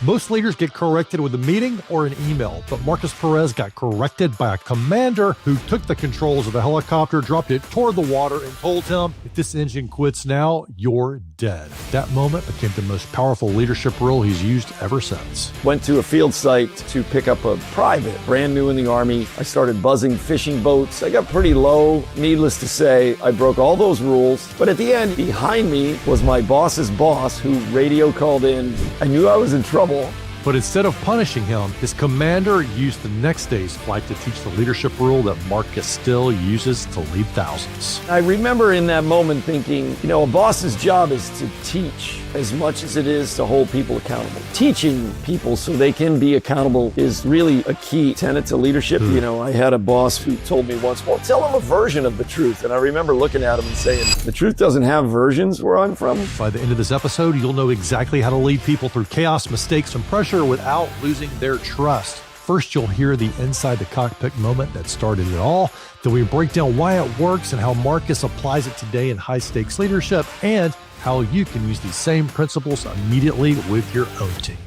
Most leaders get corrected with a meeting or an email, but Marcus Perez got corrected by a commander who took the controls of the helicopter, dropped it toward the water, and told him, if this engine quits now, you're dead. That moment became the most powerful leadership role he's used ever since. Went to a field site to pick up a private, brand new in the Army. I started buzzing fishing boats. I got pretty low. Needless to say, I broke all those rules. But at the end, behind me was my boss's boss who radio called in. I knew I was in trouble. But instead of punishing him, his commander used the next day's flight to teach the leadership rule that Marcus still uses to lead thousands. I remember in that moment thinking, a boss's job is to teach as much as it is to hold people accountable. Teaching people so they can be accountable is really a key tenet to leadership. I had a boss who told me once, well, tell them a version of the truth. And I remember looking at him and saying, the truth doesn't have versions where I'm from. By the end of this episode, you'll know exactly how to lead people through chaos, mistakes, and pressure without losing their trust. First, you'll hear the inside the cockpit moment that started it all. Then we break down why it works and how Marcus applies it today in high-stakes leadership, and how you can use these same principles immediately with your own team.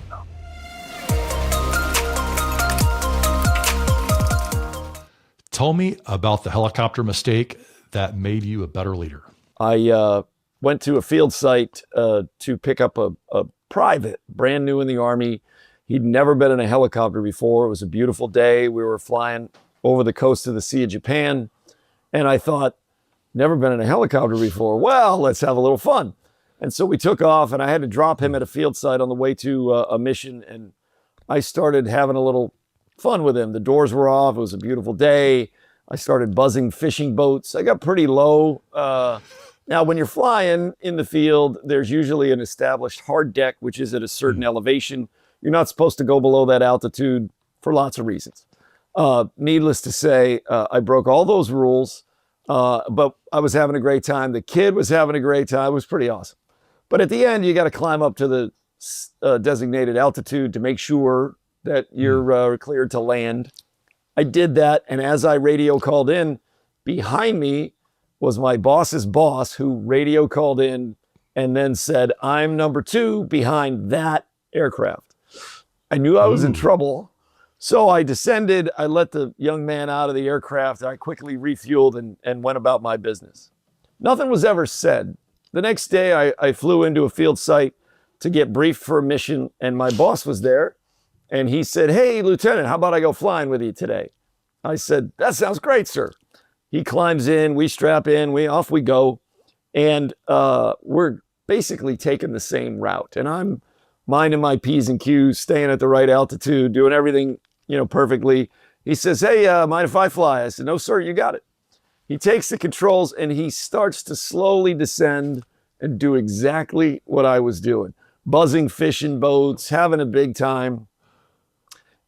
Tell me about the helicopter mistake that made you a better leader. I went to a field site to pick up a private, brand new in the Army. He'd never been in a helicopter before. It was a beautiful day. We were flying over the coast of the Sea of Japan. And I thought, never been in a helicopter before. Well, let's have a little fun. And so we took off, and I had to drop him at a field site on the way to a mission. And I started having a little fun with him. The doors were off. It was a beautiful day. I started buzzing fishing boats. I got pretty low. Now, when you're flying in the field, there's usually an established hard deck, which is at a certain elevation. You're not supposed to go below that altitude for lots of reasons. Needless to say, I broke all those rules, but I was having a great time. The kid was having a great time. It was pretty awesome. But at the end, you got to climb up to the designated altitude to make sure that you're cleared to land. I did that, and as I radio called in, behind me was my boss's boss who radio called in and then said, I'm number 2 behind that aircraft. I knew I was in trouble. So I descended, I let the young man out of the aircraft, I quickly refueled and went about my business. Nothing was ever said. The next day I flew into a field site to get briefed for a mission, and my boss was there, and he said, hey, Lieutenant, how about I go flying with you today? I said, that sounds great, sir. He climbs in, we strap in, off we go, and we're basically taking the same route. And I'm minding my P's and Q's, staying at the right altitude, doing everything, perfectly. He says, hey, mind if I fly? I said, no, sir, you got it. He takes the controls and he starts to slowly descend and do exactly what I was doing. Buzzing fishing boats, having a big time.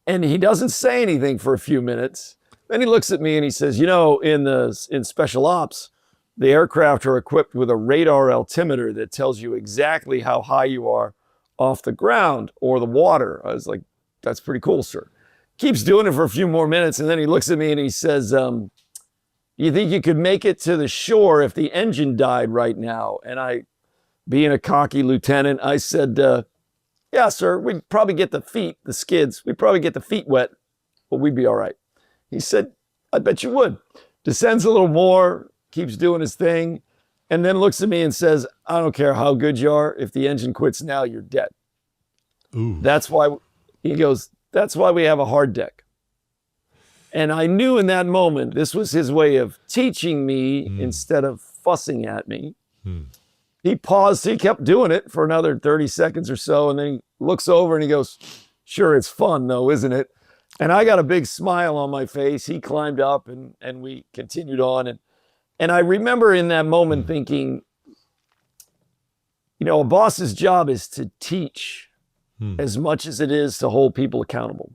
And he doesn't say anything for a few minutes. Then he looks at me and he says, in special ops, the aircraft are equipped with a radar altimeter that tells you exactly how high you are off the ground or the water. I was like, that's pretty cool, sir. Keeps doing it for a few more minutes, and then he looks at me and he says, you think you could make it to the shore if the engine died right now? And I, being a cocky lieutenant, I said, yeah, sir, we'd probably get the skids, we'd probably get the feet wet, but we'd be all right. He said, I bet you would. Descends a little more, keeps doing his thing, and then looks at me and says, I don't care how good you are, if the engine quits now, you're dead. Ooh. That's why, he goes, that's why we have a hard deck. And I knew in that moment, this was his way of teaching me instead of fussing at me. He paused, he kept doing it for another 30 seconds or so, and then he looks over and he goes, sure, it's fun though, isn't it? And I got a big smile on my face. He climbed up and we continued on. And I remember in that moment thinking, a boss's job is to teach as much as it is to hold people accountable.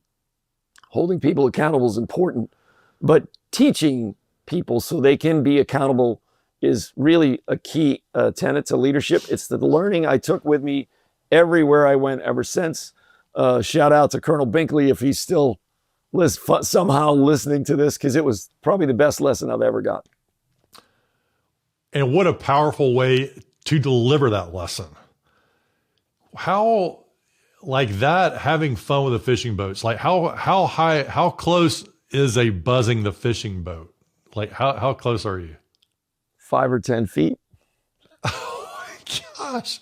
Holding people accountable is important, but teaching people so they can be accountable is really a key tenet to leadership. It's the learning I took with me everywhere I went ever since. Shout out to Colonel Binkley if he's still somehow listening to this, because it was probably the best lesson I've ever got. And what a powerful way to deliver that lesson. How like that, having fun with the fishing boats, like how close is a buzzing the fishing boat? Like how close are you? 5 or 10 feet. Oh my gosh.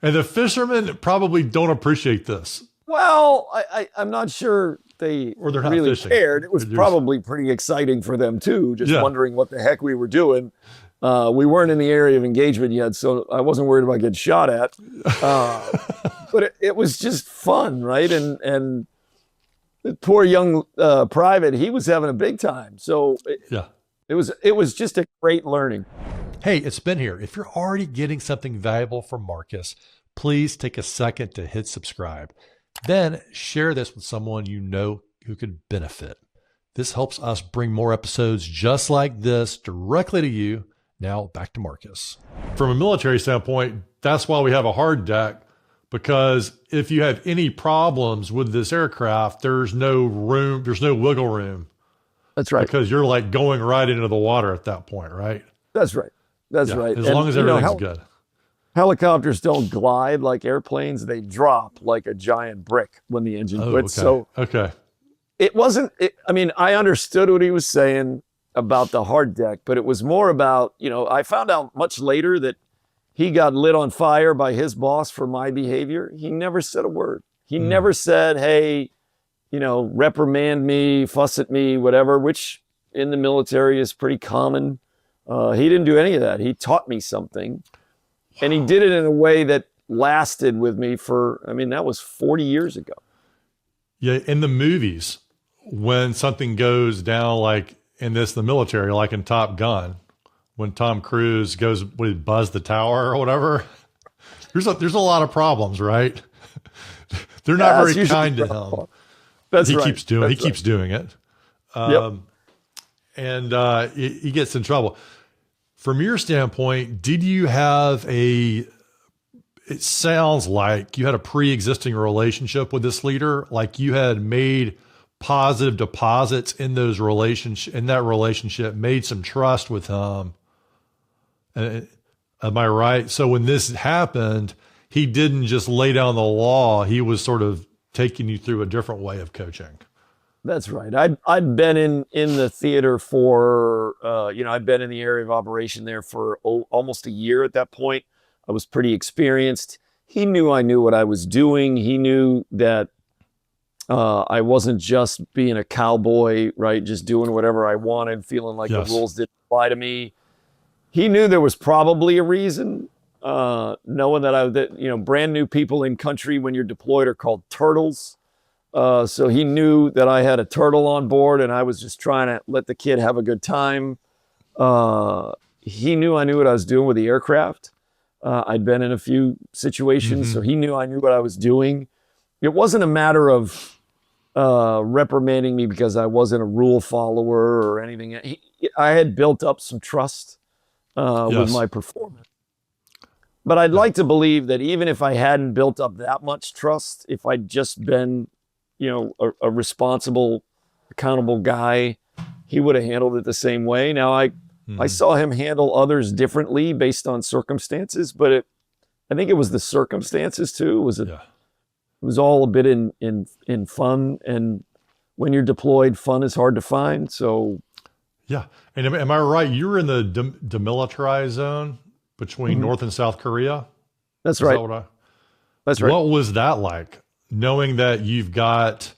And the fishermen probably don't appreciate this. Well, I'm not sure they Or they're not really fishing. cared. It was They're probably pretty exciting for them too, just Yeah. wondering what the heck we were doing. We weren't in the area of engagement yet, so I wasn't worried about getting shot at. But it was just fun, right? And the poor young private, he was having a big time. So Yeah. it was just a great learning. Hey, it's been here. If you're already getting something valuable from Marcus, please take a second to hit subscribe. Then share this with someone you know who could benefit. This helps us bring more episodes just like this directly to you. Now back to Marcus. From a military standpoint, that's why we have a hard deck, because if you have any problems with this aircraft, there's no room, there's no wiggle room. That's right. Because you're like going right into the water at that point, right? That's right. That's Yeah, right. as long as everything's good. Helicopters don't glide like airplanes. They drop like a giant brick when the engine quits. So okay. it wasn't, I mean, I understood what he was saying about the hard deck, but it was more about, I found out much later that he got lit on fire by his boss for my behavior. He never said a word. He never said, hey, reprimand me, fuss at me, whatever, which in the military is pretty common. He didn't do any of that. He taught me something. And he did it in a way that lasted with me that was 40 years ago. Yeah, in the movies, when something goes down, like in the military, like in Top Gun, when Tom Cruise goes with Buzz the Tower or whatever, there's a lot of problems, right? They're not very kind to him. He keeps doing it. And he gets in trouble. From your standpoint, did you have it sounds like you had a pre-existing relationship with this leader, like you had made positive deposits in that relationship, made some trust with him. Am I right? So when this happened, he didn't just lay down the law. He was sort of taking you through a different way of coaching. That's right. I'd been in the theater for, I'd been in the area of operation there for almost a year at that point. I was pretty experienced. He knew I knew what I was doing. He knew that I wasn't just being a cowboy, right? Just doing whatever I wanted, feeling like the rules didn't apply to me. He knew there was probably a reason, knowing that brand new people in country when you're deployed are called turtles. So he knew that I had a turtle on board and I was just trying to let the kid have a good time. He knew I knew what I was doing with the aircraft. I'd been in a few situations, so he knew I knew what I was doing. It wasn't a matter of reprimanding me because I wasn't a rule follower or anything. I had built up some trust with my performance. But I'd like to believe that even if I hadn't built up that much trust, if I'd just been a responsible, accountable guy, he would have handled it the same way. Now, I saw him handle others differently based on circumstances, but I think it was the circumstances too. It was all a bit in fun, and when you're deployed, fun is hard to find. So, yeah. And am I right? You were in the demilitarized zone between North and South Korea. That's right. That's right. What was that like? Knowing that you've got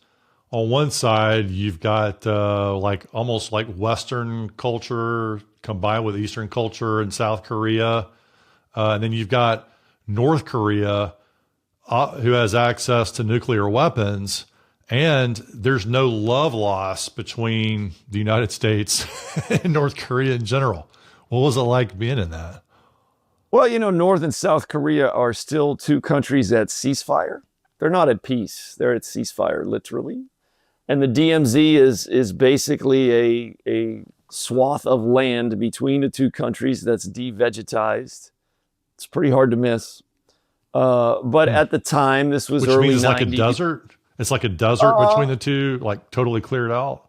on one side, you've got almost like Western culture combined with Eastern culture in South Korea. And then you've got North Korea who has access to nuclear weapons. And there's no love loss between the United States and North Korea in general. What was it like being in that? Well, North and South Korea are still two countries at ceasefire. They're not at peace. They're at ceasefire, literally. And the DMZ is basically a swath of land between the two countries that's devegetized. It's pretty hard to miss. But at the time, this was early 90s. Which means like a desert? It's like a desert between the two, like totally cleared out?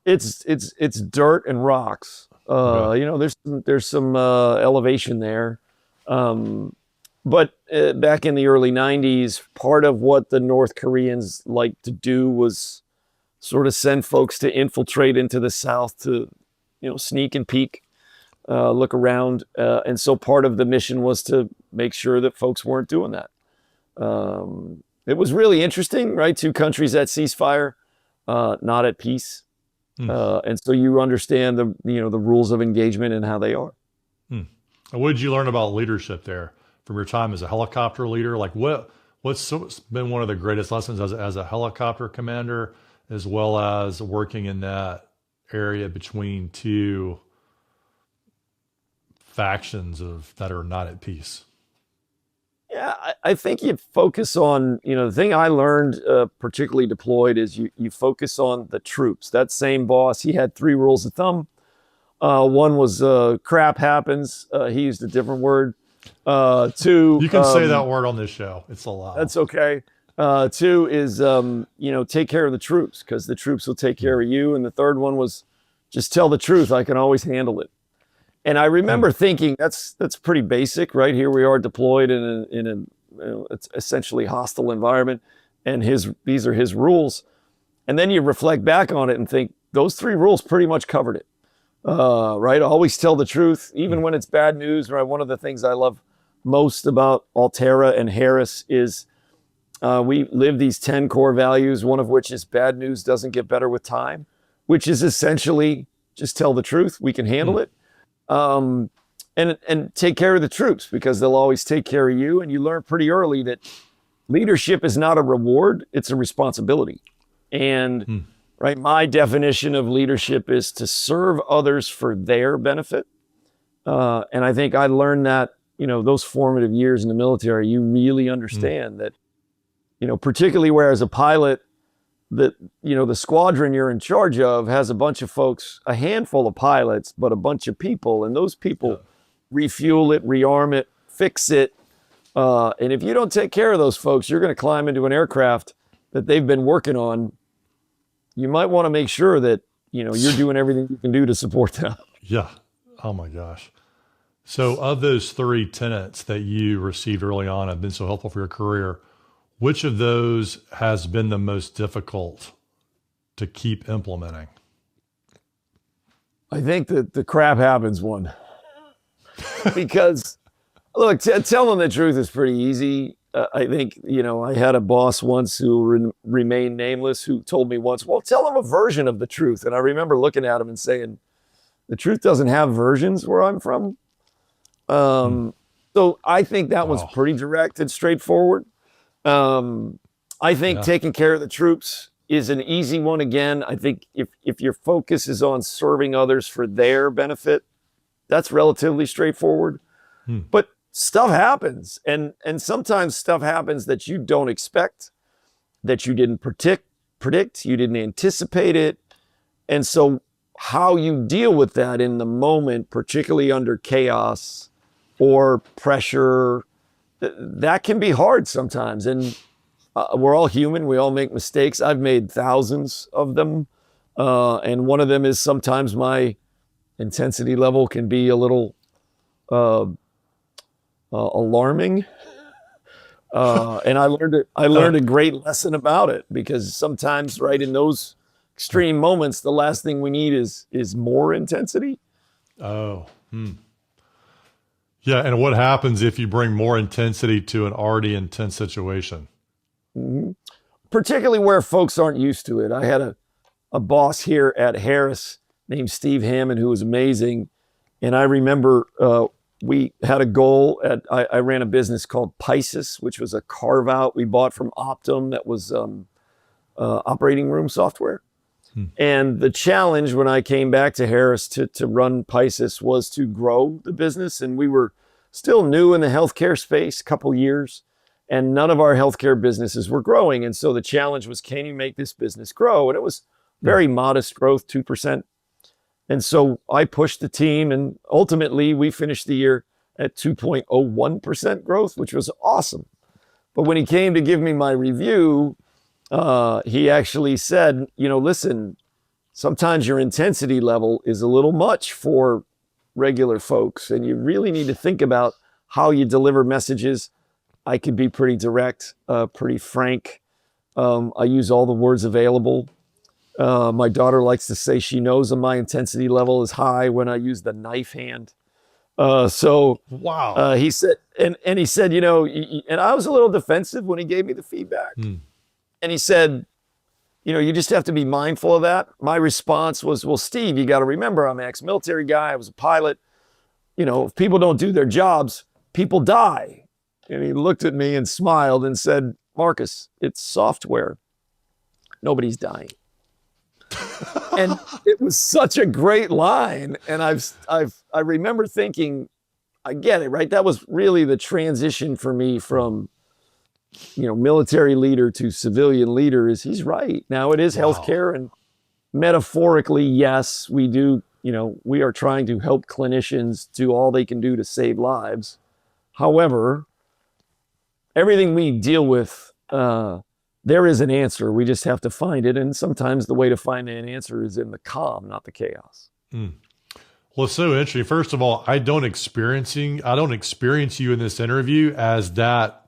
It's dirt and rocks. There's some elevation there. But back in the early 90s, part of what the North Koreans liked to do was sort of send folks to infiltrate into the South to, sneak and peek, look around. And so part of the mission was to make sure that folks weren't doing that. It was really interesting, right? Two countries at ceasefire, not at peace. And so you understand the rules of engagement and how they are. And what did you learn about leadership there from your time as a helicopter leader? Like what's been one of the greatest lessons as a helicopter commander, as well as working in that area between two factions that are not at peace? Yeah, I think you focus on, the thing I learned, particularly deployed, is you focus on the troops. That same boss, he had 3 rules of thumb. One was crap happens. He used a different word. 2. You can say that word on this show. It's allowed. That's okay. 2 is, take care of the troops, because the troops will take care of you. And the third one was just tell the truth. I can always handle it. And I remember thinking that's pretty basic, right? Here we are deployed in a it's essentially hostile environment, and these are his rules. And then you reflect back on it and think those 3 rules pretty much covered it, right? Always tell the truth, even when it's bad news, right? One of the things I love most about Altera and Harris is we live these 10 core values, one of which is bad news doesn't get better with time, which is essentially just tell the truth. We can handle it. And take care of the troops, because they'll always take care of you. And you learn pretty early that leadership is not a reward, it's a responsibility. And right, my definition of leadership is to serve others for their benefit. And I think I learned that, those formative years in the military, you really understand that, particularly where as a pilot, that, the squadron you're in charge of has a bunch of folks, a handful of pilots, but a bunch of people. And those people refuel it, rearm it, fix it. And if you don't take care of those folks, you're going to climb into an aircraft that they've been working on. You might want to make sure that, you're doing everything you can do to support them. Yeah. Oh my gosh. So of those 3 tenets that you received early on have been so helpful for your career, which of those has been the most difficult to keep implementing? I think that the crap happens one. Because, look, telling the truth is pretty easy. I think, I had a boss once who remained nameless who told me once, well, tell him a version of the truth. And I remember looking at him and saying, the truth doesn't have versions where I'm from. So I think that was pretty direct and straightforward. I think taking care of the troops is an easy one. Again, I think if your focus is on serving others for their benefit, that's relatively straightforward. But stuff happens, and sometimes stuff happens that you don't expect, that you didn't predict, you didn't anticipate it. And so how you deal with that in the moment, particularly under chaos or pressure, that can be hard sometimes. And we're all human. We all make mistakes. I've made thousands of them. And one of them is sometimes my intensity level can be a little alarming. And I learned a great lesson about it, because sometimes, right, in those extreme moments, the last thing we need is more intensity. Yeah, and what happens if you bring more intensity to an already intense situation? Particularly where folks aren't used to it. I had a boss here at Harris named Steve Hammond who was amazing. And I remember we had a goal I ran a business called Pisces, which was a carve out we bought from Optum that was operating room software. And the challenge when I came back to Harris to run Pisces was to grow the business. And we were still new in the healthcare space, a couple years, and none of our healthcare businesses were growing. And so the challenge was, can you make this business grow? And it was very modest growth, 2%. And so I pushed the team, and ultimately we finished the year at 2.01% growth, which was awesome. But when he came to give me my review, he actually said, listen, sometimes your intensity level is a little much for regular folks, and you really need to think about how you deliver messages. I could be pretty direct, pretty frank. I use all the words available. My daughter likes to say she knows that my intensity level is high when I use the knife hand. Wow. He said, and he said, and I was a little defensive when he gave me the feedback. And he said, you just have to be mindful of that. My response was, well, Steve, you got to remember, I'm an ex-military guy. I was a pilot. If people don't do their jobs, people die. And he looked at me and smiled and said, Marcus, it's software. Nobody's dying. And it was such a great line. And I remember thinking, I get it, right? That was really the transition for me from, military leader to civilian leader. He's right. Now it is healthcare, and metaphorically, yes, we do, we are trying to help clinicians do all they can do to save lives. However, everything we deal with, there is an answer. We just have to find it. And sometimes the way to find an answer is in the calm, not the chaos. Well, it's so interesting. First of all, I don't experience you in this interview as that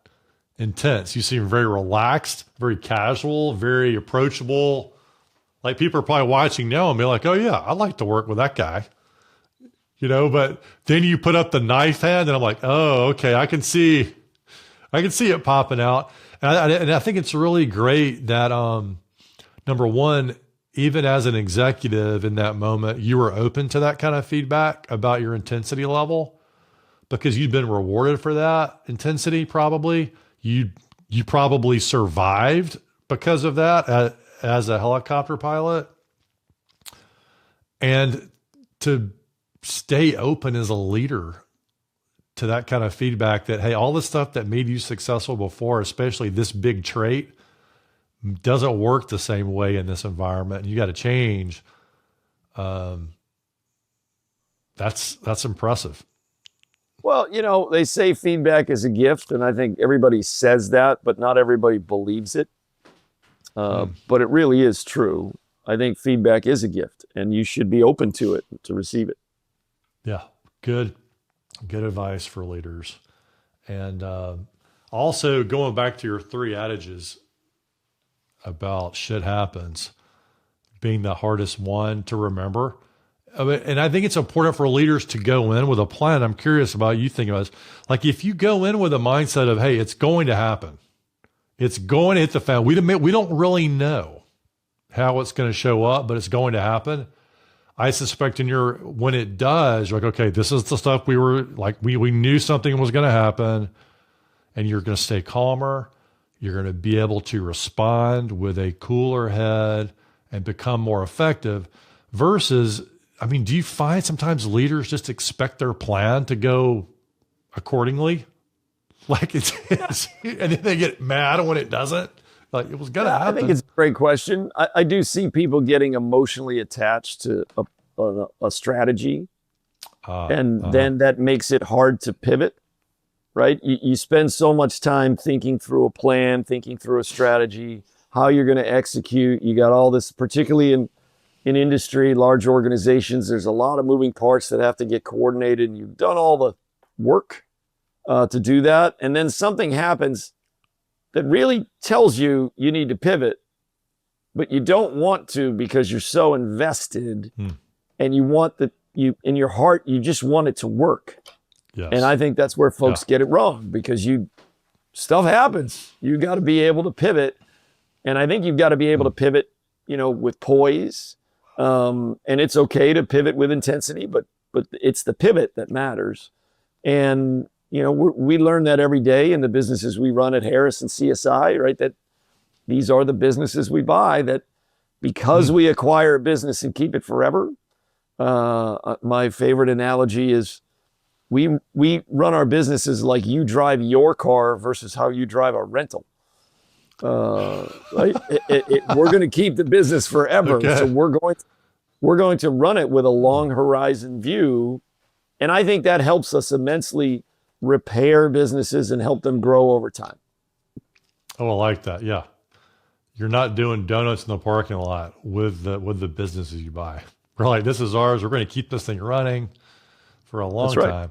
intense. You seem very relaxed, very casual, very approachable. Like, people are probably watching now and be like, oh yeah, I'd like to work with that guy. But then you put up the knife hand and I'm like, oh, okay, I can see it popping out. And I think it's really great that, number one, even as an executive in that moment, you were open to that kind of feedback about your intensity level, because you'd been rewarded for that intensity. Probably you probably survived because of that as a helicopter pilot. And to stay open as a leader to that kind of feedback, that, hey, all the stuff that made you successful before, especially this big trait, doesn't work the same way in this environment, and you got to change. That's impressive. Well, they say feedback is a gift, and I think everybody says that, but not everybody believes it. But it really is true. I think feedback is a gift, and you should be open to it, to receive it. Yeah, good advice for leaders. And also, going back to your 3 adages about shit happens being the hardest one to remember. And I think it's important for leaders to go in with a plan. I'm curious about you thinking about this. Like, if you go in with a mindset of, hey, it's going to happen, it's going to hit the fan. We don't really know how it's going to show up, but it's going to happen. I suspect when it does, you're like, okay, this is the stuff we knew something was going to happen, and you're going to stay calmer. You're going to be able to respond with a cooler head and become more effective versus, do you find sometimes leaders just expect their plan to go accordingly? Like and then they get mad when it doesn't? Like, it was going to happen. I think it's a great question. I do see people getting emotionally attached to a strategy. Then that makes it hard to pivot, right? You spend so much time thinking through a plan, thinking through a strategy, how you're going to execute. You got all this, particularly in industry, large organizations, there's a lot of moving parts that have to get coordinated, and you've done all the work to do that. And then something happens that really tells you need to pivot, but you don't want to because you're so invested and you want in your heart, you just want it to work. Yes. And I think that's where folks get it wrong, because stuff happens. You got to be able to pivot. And I think you've got to be able to pivot, with poise. And it's okay to pivot with intensity, but it's the pivot that matters. And, we learn that every day in the businesses we run at Harris and CSI, right? That these are the businesses we buy, that because we acquire a business and keep it forever. My favorite analogy is we run our businesses like you drive your car versus how you drive a rental. Right? We're going to keep the business forever. Okay. So we're going to run it with a long horizon view. And I think that helps us immensely repair businesses and help them grow over time. Oh, I like that. Yeah. You're not doing donuts in the parking lot with the businesses you buy. We're like, this is ours. We're going to keep this thing running for a long time.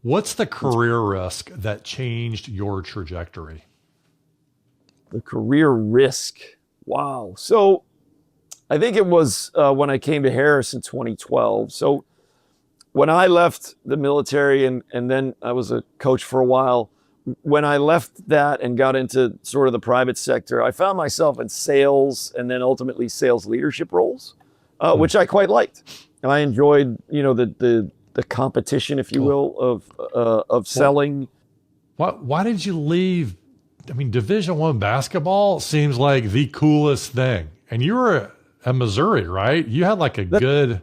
What's the career risk that changed your trajectory? The career risk. Wow. So I think it was when I came to Harris in 2012. So when I left the military and then I was a coach for a while, when I left that and got into sort of the private sector, I found myself in sales and then ultimately sales leadership roles, which I quite liked. And I enjoyed, the competition, if you will, of selling. Why did you leave? I mean, Division I basketball seems like the coolest thing. And you were at Missouri, right? You had like a good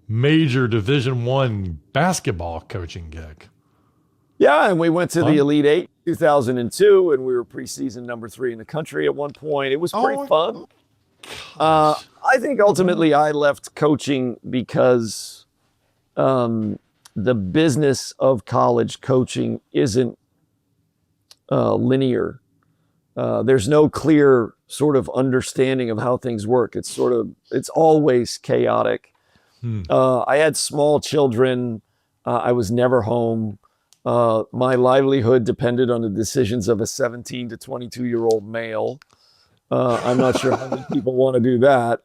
major Division I basketball coaching gig. Yeah, and we went to the Elite Eight 2002, and we were preseason number 3 in the country at one point. It was pretty fun. I think ultimately I left coaching because the business of college coaching isn't linear. There's no clear sort of understanding of how things work. It's always chaotic. I had small children. I was never home. My livelihood depended on the decisions of a 17 to 22-year-old male. I'm not sure how many people want to do that.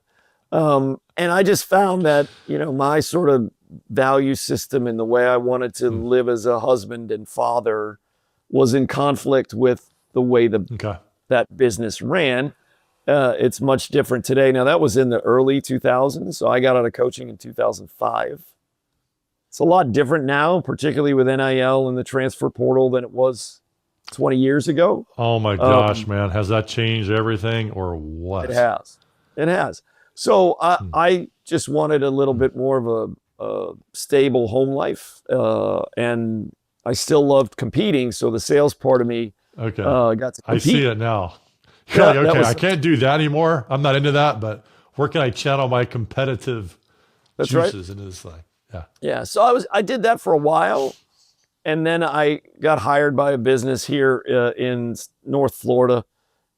And I just found that, my sort of value system and the way I wanted to live as a husband and father was in conflict with the way that business ran. It's much different today. Now, that was in the early 2000s, so I got out of coaching in 2005. It's a lot different now, particularly with NIL and the transfer portal, than it was 20 years ago. Oh my gosh, man. Has that changed everything or what? It has. So I just wanted a little bit more of a stable home life. And I still loved competing. So the sales part of me got to compete. I see it now. I can't do that anymore. I'm not into that, but where can I channel my competitive juices into this thing? Yeah. So I did that for a while. And then I got hired by a business here in North Florida.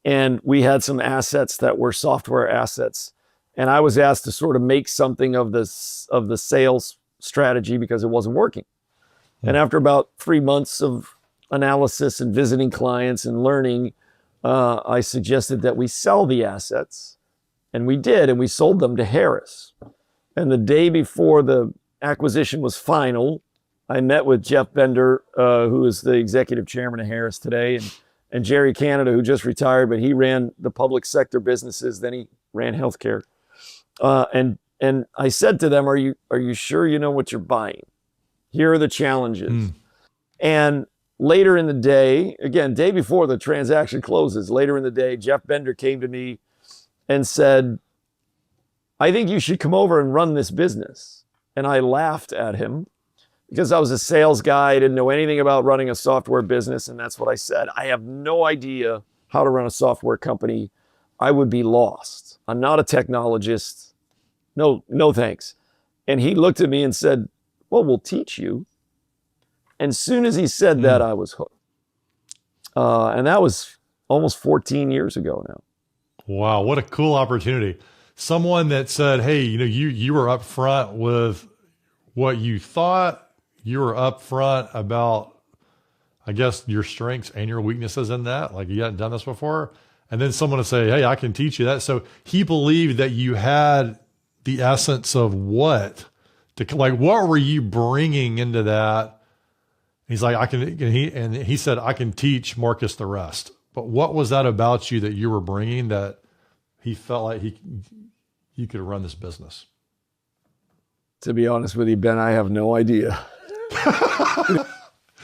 And we had some assets that were software assets. And I was asked to sort of make something of the sales strategy because it wasn't working. And after about 3 months of analysis and visiting clients and learning, I suggested that we sell the assets. And we did, and we sold them to Harris. And the day before the acquisition was final, I met with Jeff Bender, who is the executive chairman of Harris today, and Jerry Canada, who just retired, but he ran the public sector businesses, then he ran healthcare. And I said to them, are you sure you know what you're buying? Here are the challenges. And later in the day, again, day before the transaction closes, later in the day, Jeff Bender came to me and said, I think you should come over and run this business. And I laughed at him because I was a sales guy. I didn't know anything about running a software business. And that's what I said. I have no idea how to run a software company. I would be lost. I'm not a technologist. No thanks. And he looked at me and said, well, we'll teach you. And as soon as he said that, I was hooked. And that was almost 14 years ago now. Wow, what a cool opportunity. Someone that said, hey, you were up front with what you thought. You were up front about, I guess, your strengths and your weaknesses in that. Like, you hadn't done this before. And then someone would say, hey, I can teach you that. So he believed that you had the essence of what were you bringing into that? He's like, he said, I can teach Marcus the rest. But what was that about you that you were bringing that he felt like you could run this business? To be honest with you, Ben, I have no idea.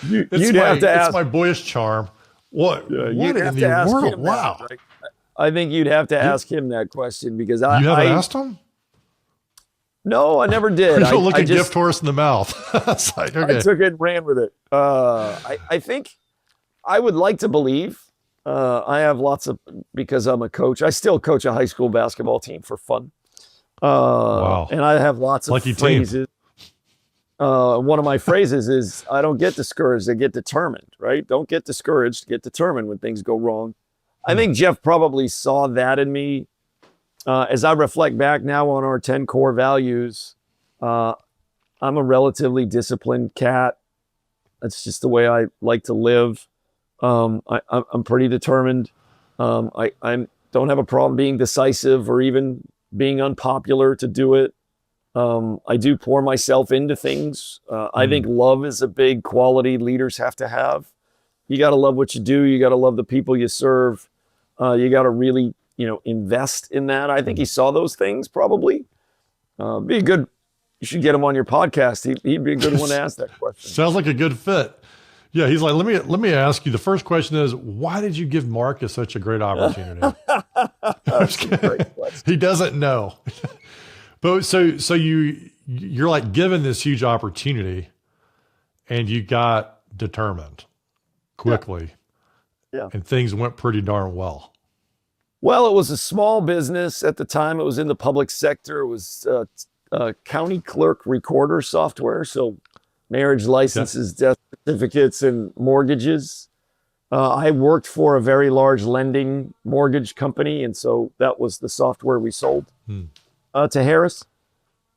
It's my boyish charm. What in the world? Wow. That, right? I think you'd have to ask him that question because I... You haven't asked him? No, I never did. Don't look a gift horse in the mouth. It's like, okay. I took it and ran with it. I think I would like to believe I have because I'm a coach. I still coach a high school basketball team for fun. Wow. And I have lots of lucky phrases. One of my phrases is, I don't get discouraged, I get determined, right? Don't get discouraged, get determined when things go wrong. I think Jeff probably saw that in me. As I reflect back now on our 10 core values, I'm a relatively disciplined cat. That's just the way I like to live. I'm pretty determined. I don't have a problem being decisive or even being unpopular to do it. I do pour myself into things. I think love is a big quality leaders have to have. You got to love what you do. You got to love the people you serve. You got to really, invest in that. I think he saw those things probably. Be a good. You should get him on your podcast. He'd be a good one to ask that question. Sounds like a good fit. Yeah, he's like, let me ask you. The first question is, why did you give Marcus such a great opportunity? That's a great question. He doesn't know. But so you're like given this huge opportunity, and you got determined quickly. Yeah. And things went pretty darn well. Well, it was a small business at the time. It was in the public sector. It was county clerk recorder software. So marriage licenses, death certificates, and mortgages. I worked for a very large lending mortgage company. And so that was the software we sold to Harris.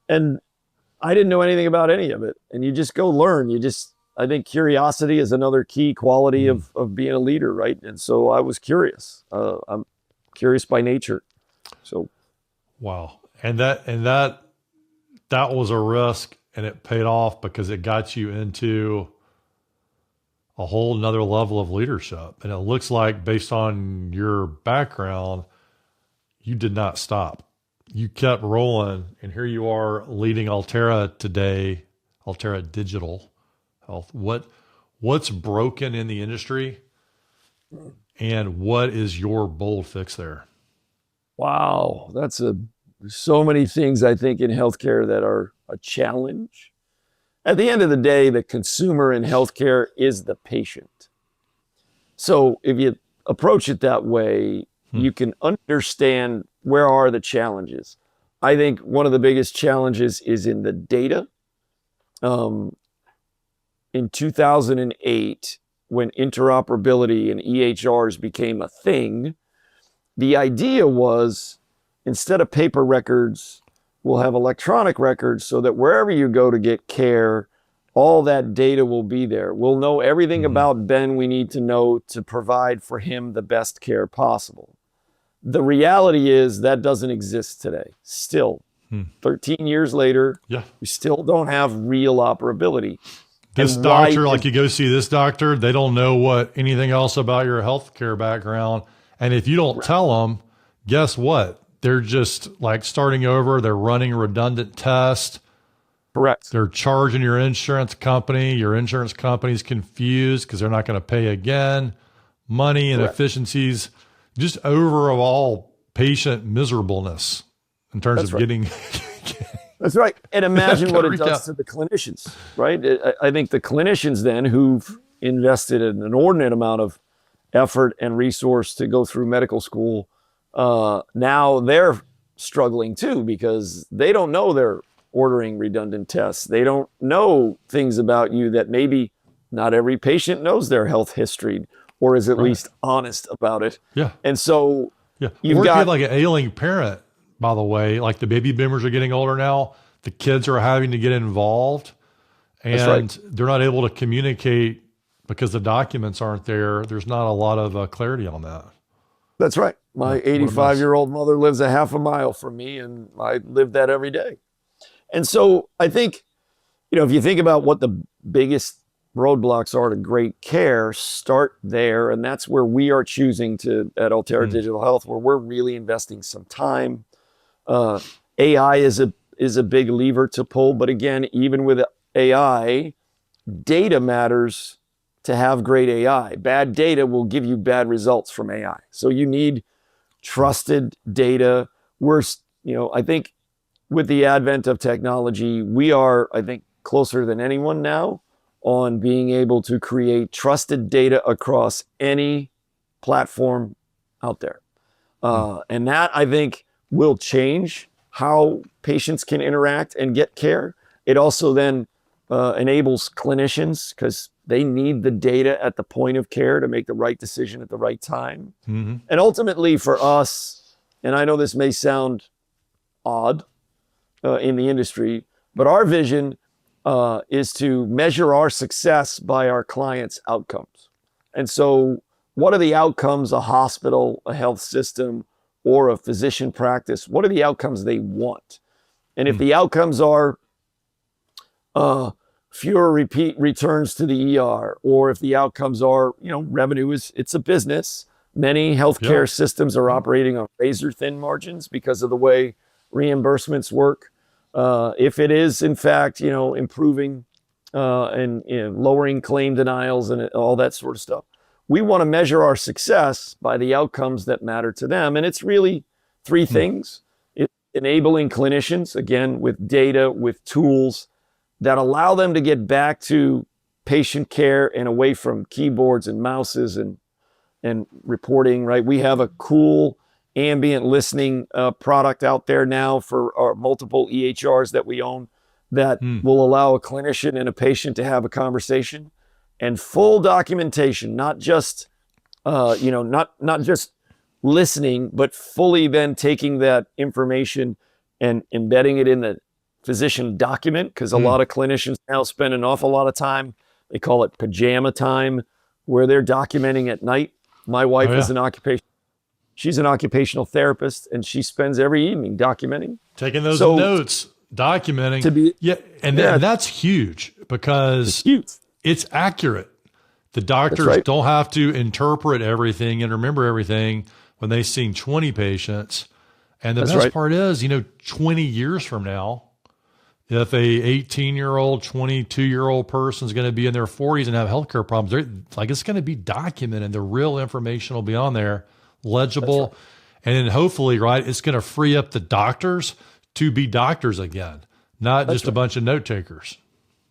And I didn't know anything about any of it. And you just go learn. I think curiosity is another key quality of being a leader, right? And so I was curious. I'm curious by nature. So, wow. And that was a risk, and it paid off because it got you into a whole nother level of leadership. And it looks like, based on your background, you did not stop. You kept rolling, and here you are leading Altera today, Altera Digital Health. What's broken in the industry, and what is your bold fix there? Wow, so many things I think in healthcare that are a challenge. At the end of the day, the consumer in healthcare is the patient. So if you approach it that way, you can understand where are the challenges. I think one of the biggest challenges is in the data. In 2008, when interoperability and EHRs became a thing, the idea was, instead of paper records, we'll have electronic records so that wherever you go to get care, all that data will be there. We'll know everything about Ben we need to know to provide for him the best care possible. The reality is that doesn't exist today. Still, 13 years later, we still don't have real operability. This doctor, like you go see this doctor, they don't know anything else about your healthcare background. And if you don't tell them, guess what? They're just like starting over. They're running redundant tests. Correct. They're charging your insurance company. Your insurance company's confused because they're not going to pay again. Money and efficiencies, just overall patient miserableness in terms of getting. That's right. And imagine what it does to the clinicians, right? I think the clinicians then, who've invested an inordinate amount of effort and resource to go through medical school, now they're struggling too, because they don't know they're ordering redundant tests. They don't know things about you that maybe not every patient knows their health history or is at least honest about it. Yeah. And so you've got like an ailing parent, by the way, like the baby boomers are getting older now. The kids are having to get involved, and they're not able to communicate because the documents aren't there. There's not a lot of clarity on that. That's right. My 85-year-old mother lives a half a mile from me, and I live that every day. And so I think, if you think about what the biggest roadblocks are to great care, start there. And that's where we are choosing to, at Altera Digital Health, where we're really investing some time. AI is a big lever to pull. But again, even with AI, data matters to have great AI. Bad data will give you bad results from AI. So you need trusted data. I think with the advent of technology, we are, closer than anyone now on being able to create trusted data across any platform out there. And that, I think, will change how patients can interact and get care. It also then enables clinicians, because they need the data at the point of care to make the right decision at the right time. And ultimately for us, and I know this may sound odd in the industry, but our vision is to measure our success by our clients' outcomes. And so what are the outcomes a hospital, a health system, or a physician practice, what are the outcomes they want? And if the outcomes are fewer repeat returns to the ER, or if the outcomes are, revenue it's a business. Many healthcare systems are operating on razor thin margins because of the way reimbursements work. If it is, in fact, improving and lowering claim denials and all that sort of stuff, we want to measure our success by the outcomes that matter to them. And it's really three things. It's enabling clinicians, again, with data, with tools that allow them to get back to patient care and away from keyboards and mouses and reporting, right? We have a cool ambient listening product out there now for our multiple EHRs that we own that will allow a clinician and a patient to have a conversation and full documentation, not just, not just listening, but fully then taking that information and embedding it in the physician document, because a lot of clinicians now spend an awful lot of time, they call it pajama time, where they're documenting at night. My wife is she's an occupational therapist, and she spends every evening documenting. Taking those notes, documenting. And that's huge because it's accurate. The doctors don't have to interpret everything and remember everything when they've seen 20 patients. And the best part is, 20 years from now, if a 18-year-old, 22-year-old person is going to be in their 40s and have healthcare problems, it's going to be documented. The real information will be on there, legible. And then hopefully, it's going to free up the doctors to be doctors again, not just a bunch of note takers.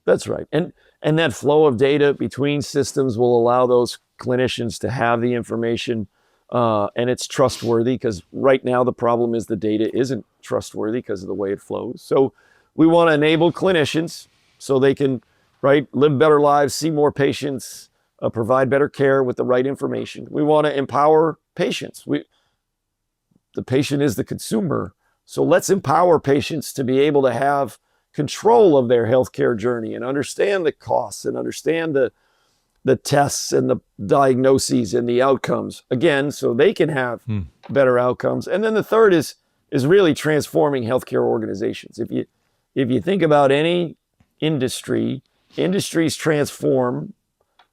That's right. And that flow of data between systems will allow those clinicians to have the information and it's trustworthy, because right now the problem is the data isn't trustworthy because of the way it flows. So we want to enable clinicians so they can, live better lives, see more patients, provide better care with the right information. We want to empower patients. The patient is the consumer. So let's empower patients to be able to have control of their healthcare journey and understand the costs and understand the tests and the diagnoses and the outcomes, again, so they can have better outcomes. And then the third is really transforming healthcare organizations. If you think about any industries transform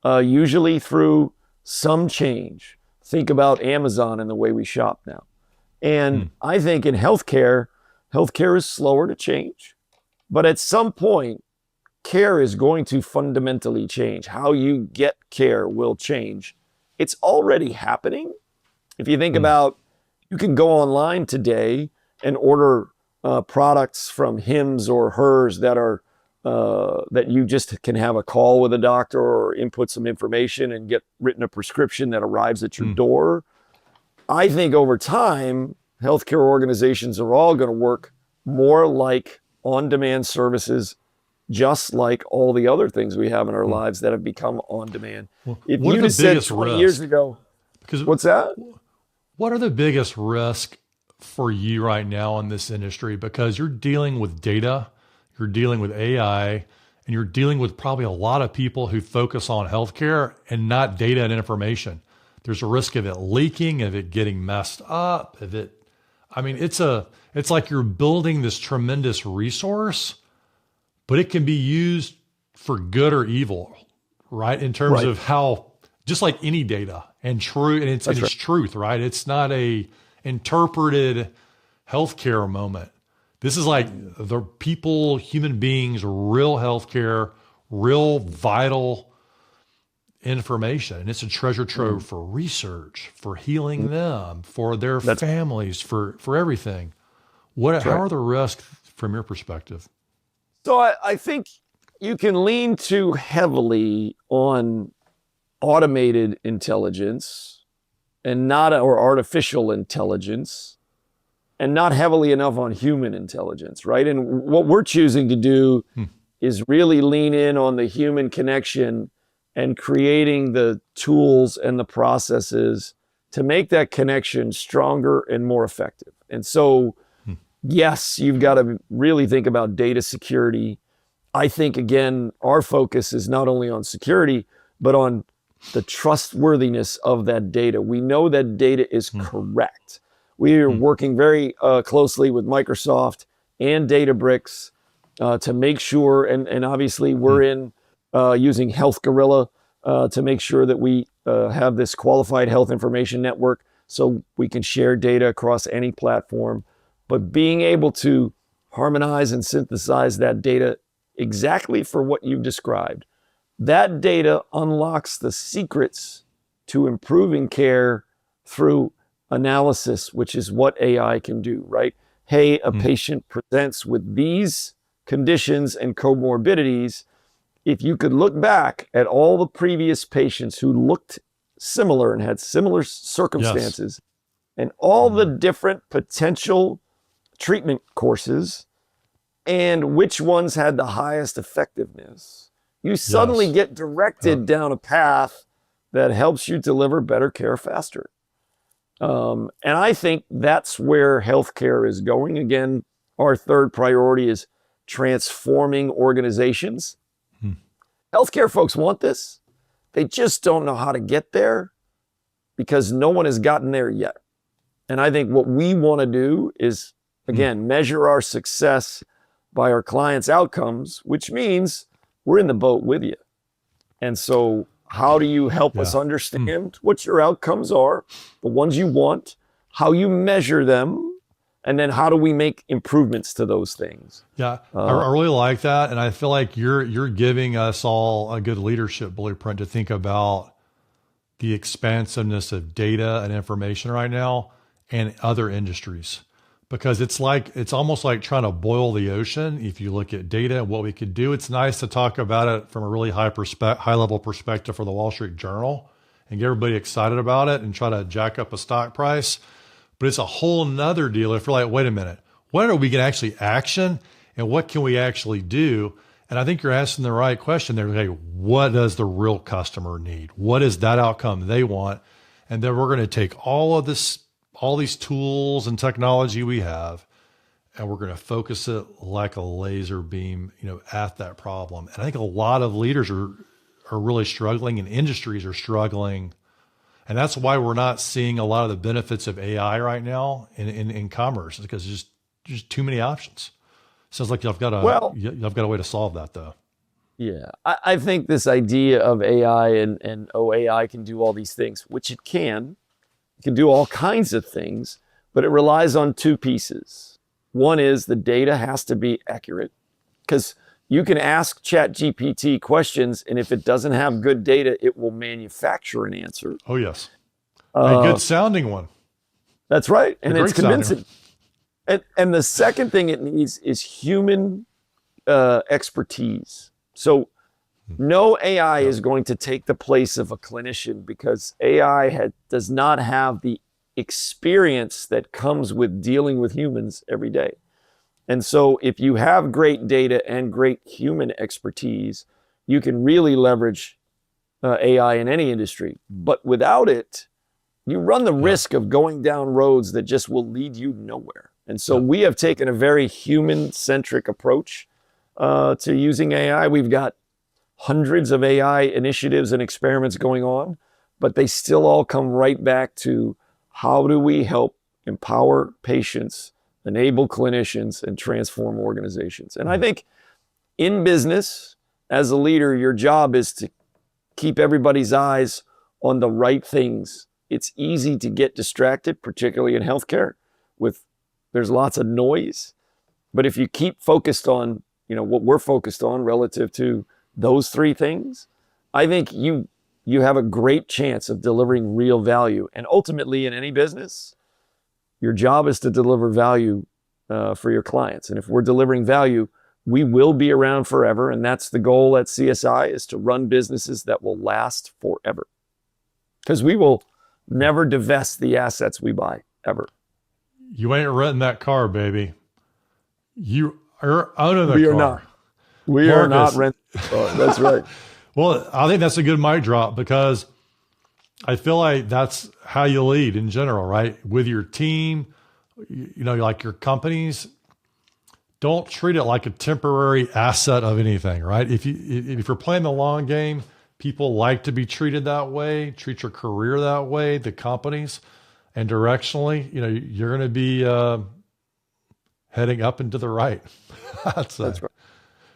usually through some change. Think about Amazon and the way we shop now. And I think in healthcare is slower to change. But at some point, care is going to fundamentally change. How you get care will change. It's already happening. If you think about, you can go online today and order products from Hims or Hers that are that you just can have a call with a doctor or input some information and get written a prescription that arrives at your door. I think over time, healthcare organizations are all going to work more like on-demand services, just like all the other things we have in our lives that have become on-demand. Well, if you had said 20 years ago, what's that? What are the biggest risks for you right now in this industry? Because you're dealing with data, you're dealing with AI, and you're dealing with probably a lot of people who focus on healthcare and not data and information. There's a risk of it leaking, of it getting messed up, it's like you're building this tremendous resource, but it can be used for good or evil, right? In terms of how, just like any data and true, and it's truth, right? It's not a interpreted healthcare moment. This is like the people, human beings, real healthcare, real vital information. And it's a treasure trove for research, for healing them, for their families, for everything. How are the risks from your perspective? So I think you can lean too heavily on automated intelligence and or artificial intelligence, and not heavily enough on human intelligence, right? And what we're choosing to do is really lean in on the human connection and creating the tools and the processes to make that connection stronger and more effective. And so, yes, you've got to really think about data security. I think, again, our focus is not only on security, but on the trustworthiness of that data. We know that data is correct. We are working very closely with Microsoft and Databricks to make sure, and obviously we're in using Health Gorilla to make sure that we have this qualified health information network so we can share data across any platform. But being able to harmonize and synthesize that data exactly for what you've described, that data unlocks the secrets to improving care through analysis, which is what AI can do, right? Hey, a patient presents with these conditions and comorbidities. If you could look back at all the previous patients who looked similar and had similar circumstances, and all the different potential treatment courses and which ones had the highest effectiveness, you suddenly get directed down a path that helps you deliver better care faster. And I think that's where healthcare is going. Again, our third priority is transforming organizations. Healthcare folks want this. They just don't know how to get there because no one has gotten there yet. And I think what we want to do is, again, measure our success by our clients' outcomes, which means we're in the boat with you. And so how do you help us understand what your outcomes are, the ones you want, how you measure them, and then how do we make improvements to those things? Yeah, I really like that. And I feel like you're giving us all a good leadership blueprint to think about the expansiveness of data and information right now and other industries. Because it's almost like trying to boil the ocean. If you look at data and what we could do, it's nice to talk about it from a really high level perspective for the Wall Street Journal and get everybody excited about it and try to jack up a stock price. But it's a whole nother deal if you're like, wait a minute, what are we going to actually action and what can we actually do? And I think you're asking the right question there. Hey, what does the real customer need? What is that outcome they want? And then we're going to take all these tools and technology we have, and we're going to focus it like a laser beam, at that problem. And I think a lot of leaders are really struggling and industries are struggling. And that's why we're not seeing a lot of the benefits of AI right now in commerce, because there's just too many options. Sounds like you've got a way to solve that though. Yeah, I think this idea of AI and AI can do all these things, which it can. It can do all kinds of things, but it relies on two pieces. One is the data has to be accurate, because you can ask ChatGPT questions, and if it doesn't have good data, it will manufacture an answer. Oh, yes. A good sounding one. That's right. And it's convincing. And the second thing it needs is human expertise. So no AI is going to take the place of a clinician, because AI does not have the experience that comes with dealing with humans every day. And so if you have great data and great human expertise, you can really leverage AI in any industry. But without it, you run the risk of going down roads that just will lead you nowhere. And so we have taken a very human-centric approach to using AI. We've got hundreds of AI initiatives and experiments going on, but they still all come right back to how do we help empower patients, enable clinicians, and transform organizations. And I think in business, as a leader, your job is to keep everybody's eyes on the right things. It's easy to get distracted, particularly in healthcare, there's lots of noise. But if you keep focused on, what we're focused on relative to those three things, I think you have a great chance of delivering real value. And ultimately, in any business, your job is to deliver value for your clients. And if we're delivering value, we will be around forever. And that's the goal at CSI, is to run businesses that will last forever. Because we will never divest the assets we buy, ever. You ain't renting that car, baby. You are owning the car. We are not. We are not renting the car. That's right. Well, I think that's a good mic drop, because I feel like that's how you lead in general, right? With your team, like your companies, don't treat it like a temporary asset of anything, right? If you're playing the long game, people like to be treated that way. Treat your career that way. The companies, and directionally, you're going to be heading up and to the right. That's right.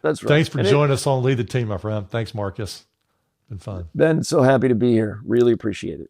That's right. Thanks for joining us on Lead the Team, my friend. Thanks, Marcus. Been fun. Ben, so happy to be here. Really appreciate it.